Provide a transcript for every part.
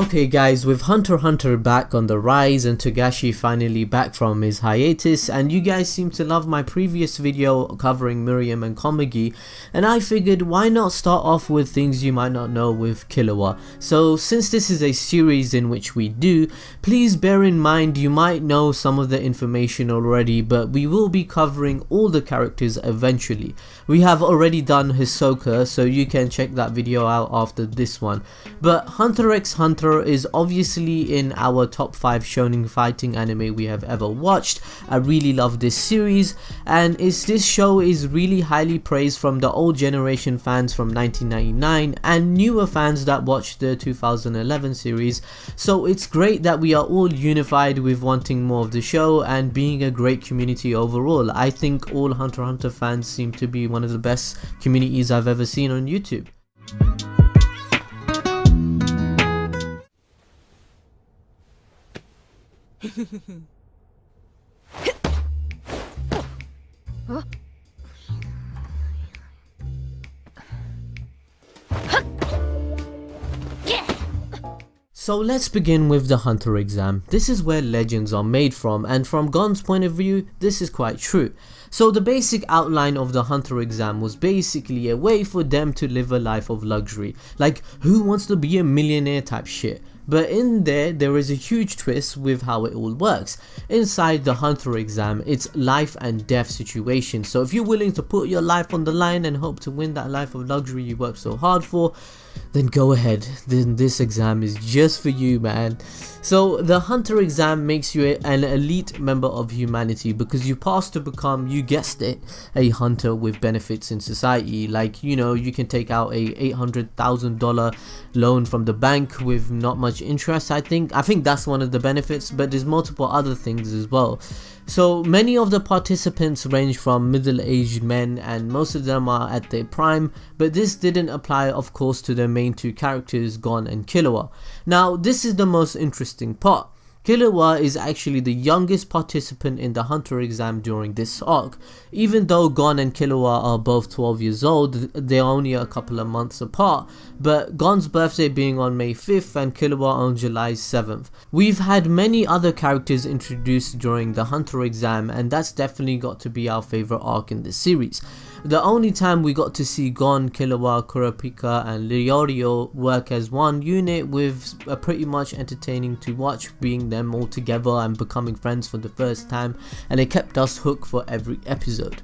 Okay guys, with Hunter x Hunter back on the rise and Togashi finally back from his hiatus, and you guys seem to love my previous video covering Miriam and Komagi, and I figured why not start off with things you might not know with Killua. So since this is a series in which we do, please bear in mind you might know some of the information already, but we will be covering all the characters eventually. We have already done Hisoka, so you can check that video out after this one. But Hunter x Hunter is obviously in our top 5 shonen fighting anime we have ever watched. I really love this series, and this show is really highly praised from the old generation fans from 1999 and newer fans that watched the 2011 series, so it's great that we are all unified with wanting more of the show and being a great community overall. I think all Hunter x Hunter fans seem to be one of the best communities I've ever seen on YouTube. So let's begin with the Hunter exam. This is where legends are made from, and from Gon's point of view, this is quite true. So the basic outline of the Hunter exam was basically a way for them to live a life of luxury, like who wants to be a millionaire type shit. But in there is a huge twist with how it all works. Inside the Hunter exam, it's life and death situation, so if you're willing to put your life on the line and hope to win that life of luxury you work so hard for, then go ahead, then this exam is just for you, man. So the Hunter exam makes you an elite member of humanity because you pass to become, you guessed it, a hunter with benefits in society. Like, you know, you can take out a $800,000 loan from the bank with not much interest. I think that's one of the benefits, but there's multiple other things as well. So many of the participants range from middle-aged men, and most of them are at their prime, but this didn't apply of course to the main two characters, Gon and Killua. Now this is the most interesting part. Killua is actually the youngest participant in the Hunter exam during this arc. Even though Gon and Killua are both 12 years old, they're only a couple of months apart, but Gon's birthday being on May 5th and Killua on July 7th. We've had many other characters introduced during the Hunter exam, and that's definitely got to be our favorite arc in the series. The only time we got to see Gon, Killua, Kurapika and Leorio work as one unit with a pretty much entertaining to watch, being them all together and becoming friends for the first time, and it kept us hooked for every episode.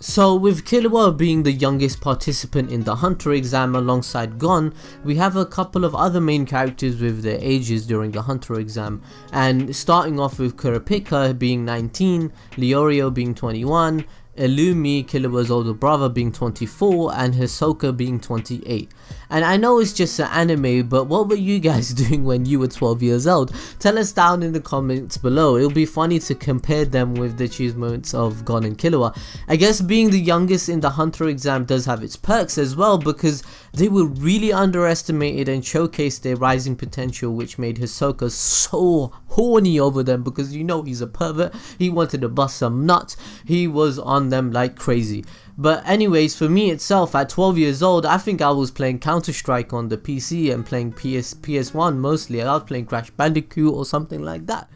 So with Killua being the youngest participant in the Hunter exam alongside Gon, we have a couple of other main characters with their ages during the Hunter exam, and starting off with Kurapika being 19, Leorio being 21, Illumi, Killua's older brother, being 24, and Hisoka being 28. And I know it's just an anime, but what were you guys doing when you were 12 years old? Tell us down in the comments below. It'll be funny to compare them with the achievements of Gon and Killua. I guess being the youngest in the Hunter exam does have its perks as well, because they were really underestimated and showcased their rising potential, which made Hisoka so horny over them, because you know he's a pervert. He wanted to bust some nuts. He was on them like crazy. But anyways, for me itself, at 12 years old, I think I was playing Counter-Strike on the PC and playing PS1 mostly. I was playing Crash Bandicoot or something like that.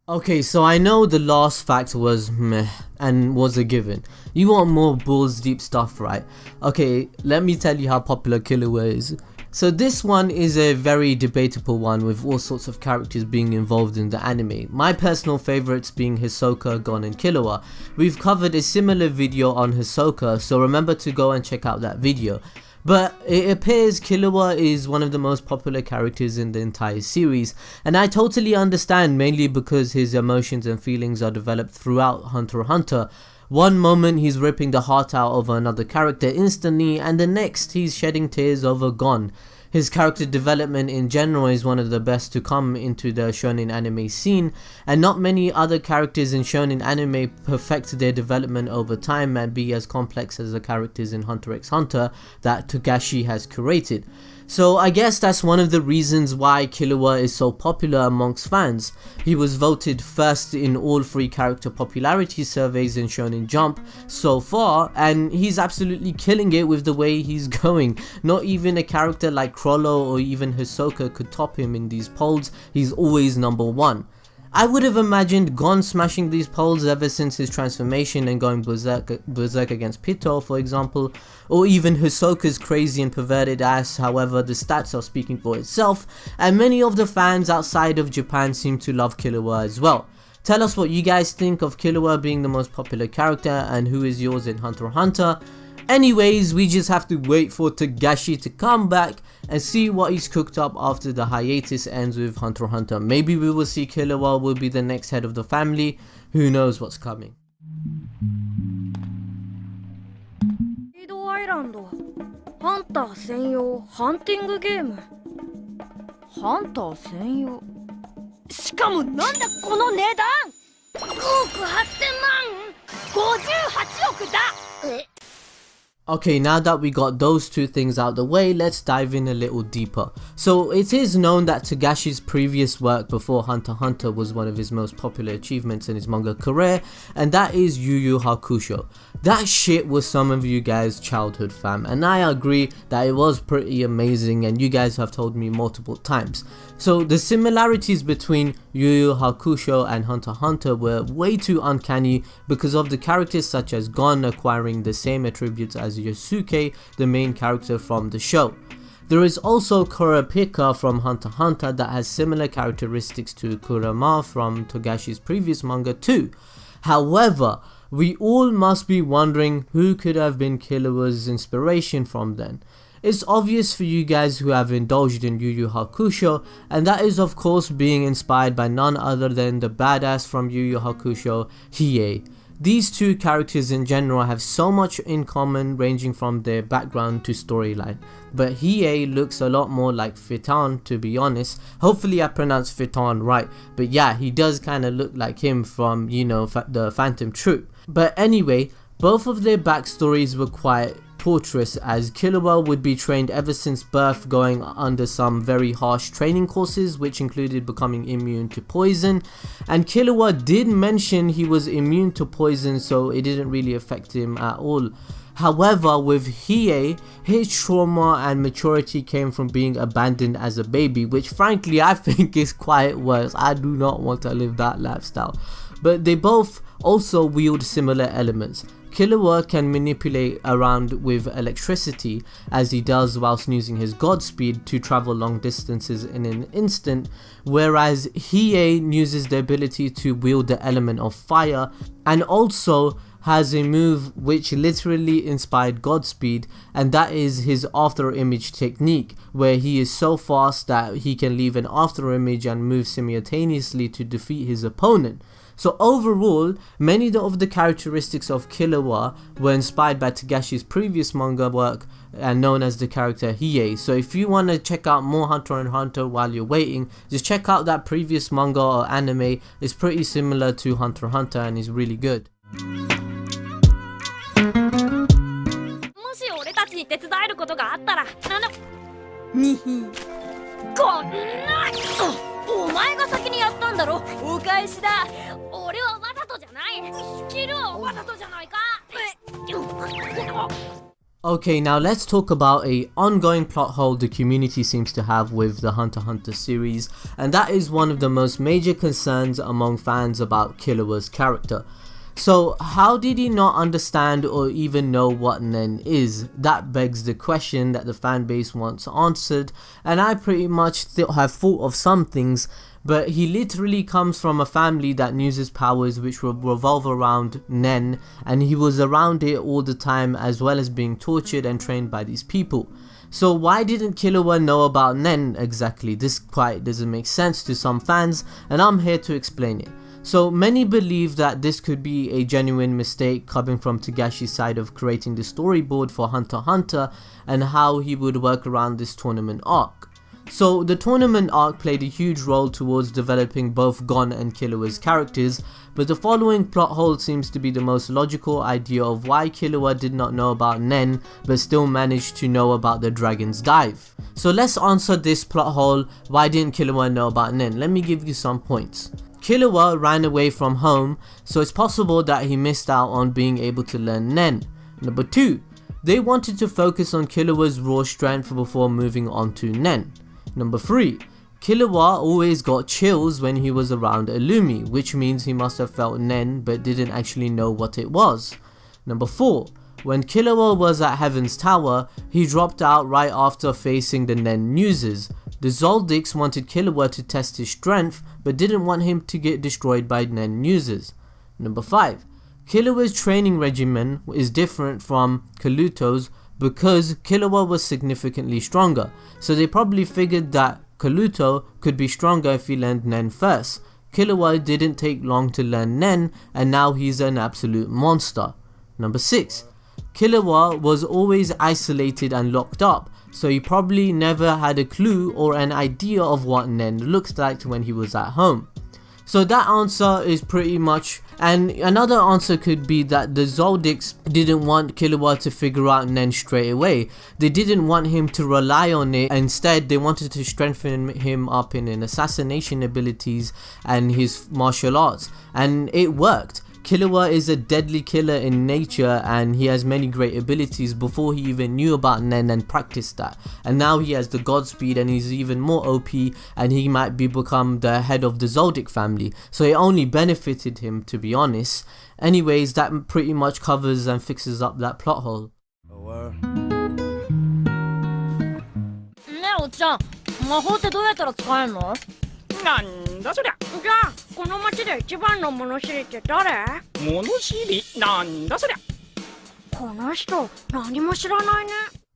Okay, so I know the last fact was meh and was a given. You want more balls deep stuff, right? Okay, let me tell you how popular Killua is. So this one is a very debatable one with all sorts of characters being involved in the anime. My personal favorites being Hisoka, Gon and Killua. We've covered a similar video on Hisoka, so remember to go and check out that video. But it appears Killua is one of the most popular characters in the entire series, and I totally understand, mainly because his emotions and feelings are developed throughout Hunter x Hunter. One moment he's ripping the heart out of another character instantly, and the next he's shedding tears over Gon. His character development in general is one of the best to come into the shonen anime scene, and not many other characters in shonen anime perfect their development over time and be as complex as the characters in Hunter x Hunter that Togashi has curated. So I guess that's one of the reasons why Killua is so popular amongst fans. He was voted first in all 3 character popularity surveys in Shonen Jump so far, and he's absolutely killing it with the way he's going. Not even a character like Crollo or even Hisoka could top him in these polls. He's always number 1. I would have imagined Gon smashing these polls ever since his transformation and going berserk against Pito, for example, or even Hisoka's crazy and perverted ass. However, the stats are speaking for itself, and many of the fans outside of Japan seem to love Killua as well. Tell us what you guys think of Killua being the most popular character, and who is yours in Hunter x Hunter. Anyways, we just have to wait for Togashi to come back and see what he's cooked up after the hiatus ends with Hunter x Hunter. Maybe we will see Killua will be the next head of the family. Who knows what's coming. Hunter 専用ハンティングゲーム。ハンター専用。しかもなんだこの値段。5億8000万。58億だ。Okay, now that we got those 2 things out the way, let's dive in a little deeper. So it is known that Togashi's previous work before Hunter x Hunter was one of his most popular achievements in his manga career, and that is Yu Hakusho. That shit was some of you guys' childhood, fam, and I agree that it was pretty amazing, and you guys have told me multiple times. So the similarities between Yu Hakusho and Hunter x Hunter were way too uncanny because of the characters such as Gon acquiring the same attributes as Yosuke, the main character from the show. There is also Kurapika from Hunter x Hunter that has similar characteristics to Kurama from Togashi's previous manga too. However, we all must be wondering who could have been Killua's inspiration from then. It's obvious for you guys who have indulged in Yu Hakusho, and that is of course being inspired by none other than the badass from Yu Hakusho, Hiei. These 2 characters in general have so much in common, ranging from their background to storyline. But Hiei looks a lot more like Fitan, to be honest. Hopefully I pronounced Fitan right, but yeah, he does kind of look like him from, you know, the Phantom Troop. But anyway, both of their backstories were quite torturous, as Killua would be trained ever since birth, going under some very harsh training courses which included becoming immune to poison, and Killua did mention he was immune to poison, so it didn't really affect him at all. However, with Hiei, his trauma and maturity came from being abandoned as a baby, which frankly I think is quite worse. I do not want to live that lifestyle. But they both also wield similar elements. Killua can manipulate around with electricity, as he does whilst using his god speed to travel long distances in an instant, whereas Hiei uses the ability to wield the element of fire, and also has a move which literally inspired Godspeed, and that is his after image technique, where he is so fast that he can leave an after image and move simultaneously to defeat his opponent. So overall, many of the characteristics of Killua were inspired by Togashi's previous manga work and known as the character Hiei. So if you want to check out more Hunter x Hunter while you're waiting, just check out that previous manga or anime. It's pretty similar to Hunter x Hunter and is really good. もし俺たちに手伝えることがあったら、にひこんなお前が先にやったんだろ。お返しだ。俺はわざとじゃない。キルはわざとじゃないか。Okay, now let's talk about a ongoing plot hole the community seems to have with the Hunter x Hunter series, and that is one of the most major concerns among fans about Killua's character. So how did he not understand or even know what Nen is? That begs the question that the fan base wants answered, and I pretty much still have thought of some things, but he literally comes from a family that uses powers which revolve around Nen, and he was around it all the time, as well as being tortured and trained by these people. So why didn't Killua know about Nen exactly? This quite doesn't make sense to some fans, and I'm here to explain it. So many believe that this could be a genuine mistake coming from Togashi's side of creating the storyboard for Hunter x Hunter and how he would work around this tournament arc. So the tournament arc played a huge role towards developing both Gon and Killua's characters, but the following plot hole seems to be the most logical idea of why Killua did not know about Nen but still managed to know about the Dragon's Dive. So let's answer this plot hole, why didn't Killua know about Nen? Let me give you some points. Killua ran away from home, so it's possible that he missed out on being able to learn Nen. Number 2, they wanted to focus on Killua's raw strength before moving on to Nen. Number 3, Killua always got chills when he was around Illumi, which means he must have felt Nen but didn't actually know what it was. Number 4, when Killua was at Heaven's Tower, he dropped out right after facing the Nen Muses. The Zoldicks wanted Killua to test his strength but didn't want him to get destroyed by Nen Muses. Number 5, Killua's training regimen is different from Kaluto's because Killua was significantly stronger, so they probably figured that Kaluto could be stronger if he learned Nen first. Killua didn't take long to learn Nen and now he's an absolute monster. Number 6, Killua was always isolated and locked up, so he probably never had a clue or an idea of what Nen looks like when he was at home. So that answer is pretty much, and another answer could be that the Zoldicks didn't want Killua to figure out Nen straight away. They didn't want him to rely on it, instead they wanted to strengthen him up in his assassination abilities and his martial arts, and it worked. Killua is a deadly killer in nature and he has many great abilities before he even knew about Nen and practiced that. And now he has the Godspeed and he's even more OP and he might become the head of the Zoldyck family. So it only benefited him, to be honest. Anyways, that pretty much covers and fixes up that plot hole. ねえおっちゃん、魔法ってどうやったら使えるの？なんだそりゃ。じゃあこの町で一番の物知りって誰？物知りなんだそりゃ。この人何も知らないね。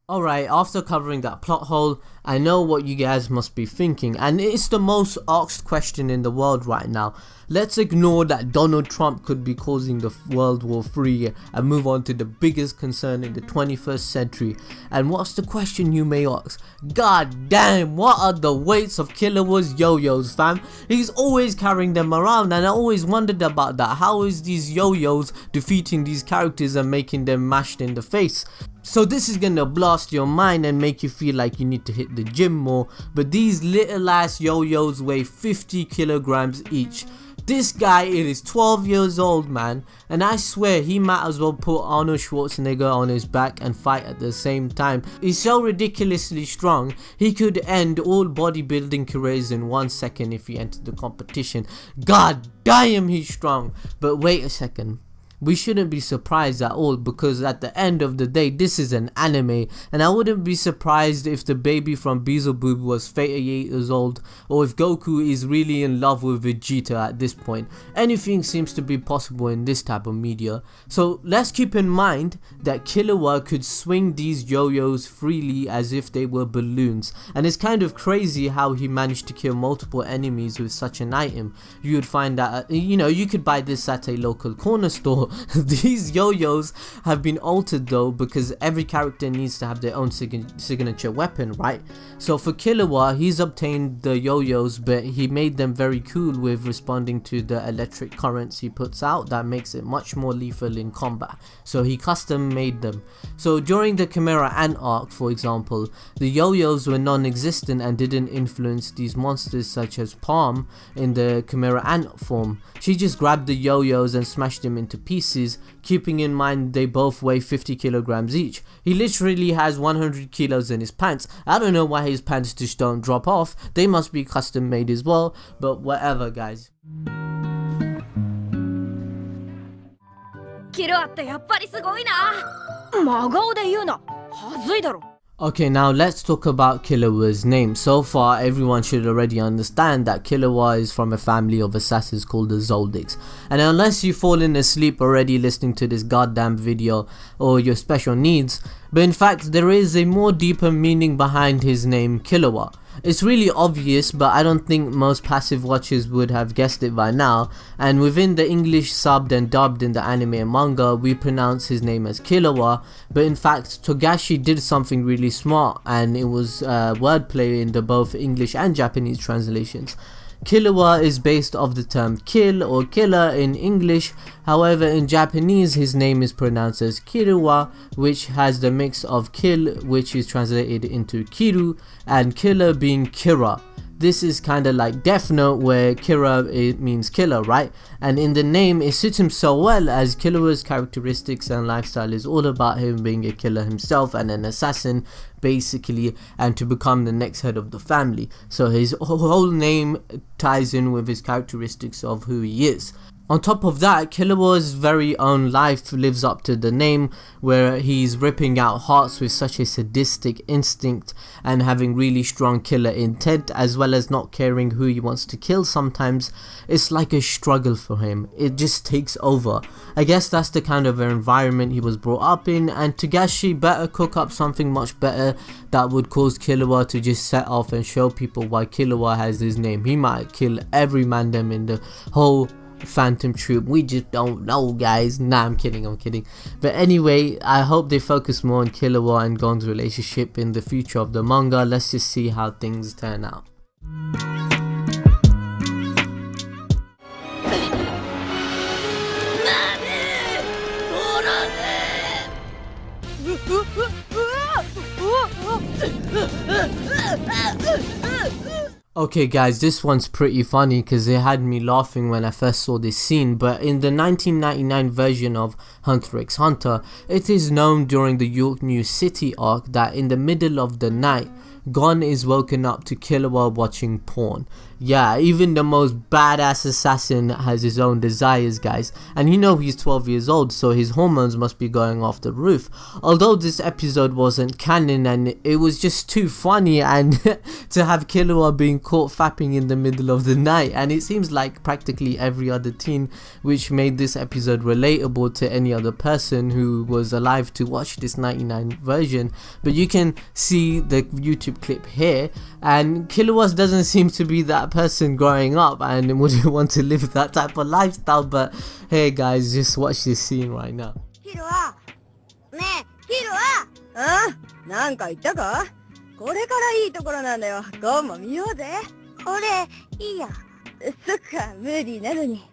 Alright, after covering that plot hole, I know what you guys must be thinking, and it's the most asked question in the world right now. Let's ignore that Donald Trump could be causing the World War III and move on to the biggest concern in the 21st century. And what's the question, you may ask? God damn, what are the weights of Killua's yo-yos, fam? He's always carrying them around and I always wondered about that. How is these yo-yos defeating these characters and making them mashed in the face? So this is gonna blast your mind and make you feel like you need to hit the gym more, but these little ass yo-yos weigh 50 kilograms each. This guy is 12 years old, man, and I swear he might as well put Arnold Schwarzenegger on his back and fight at the same time. He's so ridiculously strong, he could end all bodybuilding careers in 1 second if he entered the competition. God damn, he's strong. But wait a second. We shouldn't be surprised at all because at the end of the day this is an anime, and I wouldn't be surprised if the baby from Beelzebub was 38 years old or if Goku is really in love with Vegeta at this point. Anything seems to be possible in this type of media. So let's keep in mind that Killua could swing these yo-yos freely as if they were balloons, and it's kind of crazy how he managed to kill multiple enemies with such an item. You would find that, you could buy this at a local corner store. These yo-yos have been altered though because every character needs to have their own signature weapon, right? So for Killua, he's obtained the yo-yos, but he made them very cool with responding to the electric currents he puts out that makes it much more lethal in combat. So he custom made them. So during the Chimera Ant arc, for example, the yo-yos were non-existent and didn't influence these monsters such as Palm in the Chimera Ant form. She just grabbed the yo-yos and smashed them into pieces, keeping in mind they both weigh 50 kilograms each. He literally has 100 kilos in his pants. I don't know why his pants just don't drop off. They must be custom made as well, but whatever, guys. キルアってやっぱりすごいな。真顔で言うな。はずいだろ。 Okay, now let's talk about Killua's name. So far, everyone should already understand that Killua is from a family of assassins called the Zoldicks. And unless you've fallen asleep already listening to this goddamn video or your special needs, but in fact there is a more deeper meaning behind his name Killua. It's really obvious, but I don't think most passive watchers would have guessed it by now. And within the English subbed and dubbed in the anime and manga, we pronounce his name as Killua, but in fact Togashi did something really smart, and it was wordplay in the both English and Japanese translations. Killua is based off the term kill or killer in English, however in Japanese his name is pronounced as Killua, which has the mix of kill, which is translated into kiru, and killer being kira. This is kinda like Death Note, where Kira it means killer, right? And in the name it suits him so well, as Killua's characteristics and lifestyle is all about him being a killer himself and an assassin basically, and to become the next head of the family. So his whole name ties in with his characteristics of who he is. On top of that, Killua's very own life lives up to the name, where he's ripping out hearts with such a sadistic instinct and having really strong killer intent, as well as not caring who he wants to kill sometimes. It's like a struggle for him, it just takes over. I guess that's the kind of environment he was brought up in, and Togashi better cook up something much better that would cause Killua to just set off and show people why Killua has his name. He might kill every man them in the whole Phantom Troop, we just don't know, guys. Nah, I'm kidding. But anyway, I hope they focus more on Killua and Gon's relationship in the future of the manga. Let's just see how things turn out. Okay guys, this one's pretty funny because it had me laughing when I first saw this scene, but in the 1999 version of Hunter x Hunter, it is known during the York New City arc that in the middle of the night, Gon is woken up to Killua watching porn. Yeah, even the most badass assassin has his own desires, guys, and you know he's 12 years old, so his hormones must be going off the roof. Although this episode wasn't canon and it was just too funny, and to have Killua being caught fapping in the middle of the night, and it seems like practically every other teen, which made this episode relatable to any other person who was alive to watch this 99 version. But you can see the YouTube clip here, and Killuas doesn't seem to be that person growing up and wouldn't want to live that type of lifestyle. But hey guys, just watch this scene right now. Killua! ねえ、Killua! なんか言ったか？これからいいところなんだよ。ゴンも見ようぜ。俺、いいや。そっか、無理なのに。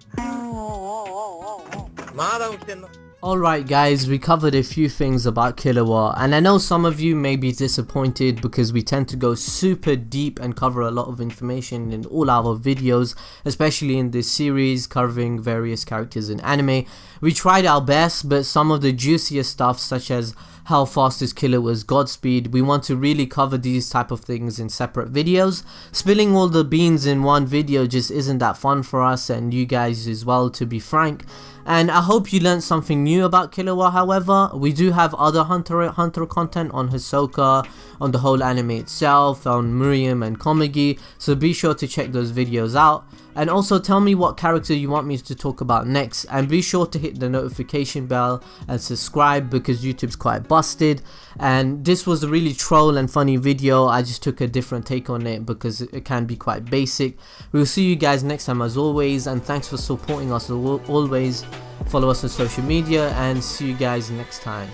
まだ起きてんの？ Alright guys, we covered a few things about Killua, and I know some of you may be disappointed because we tend to go super deep and cover a lot of information in all our videos, especially in this series covering various characters in anime. We tried our best, but some of the juicier stuff, such as how fast is Killua's Godspeed, we want to really cover these type of things in separate videos. Spilling all the beans in one video just isn't that fun for us and you guys as well, to be frank. And I hope you learned something new about Killua. However, we do have other Hunter x Hunter content on Hisoka, on the whole anime itself, on Miriam and Komagi, so be sure to check those videos out. And also tell me what character you want me to talk about next, and be sure to hit the notification bell and subscribe because YouTube's quite busted. And this was a really troll and funny video. I just took a different take on it because it can be quite basic. We'll see you guys next time as always, and thanks for supporting us always. Follow us on social media and see you guys next time.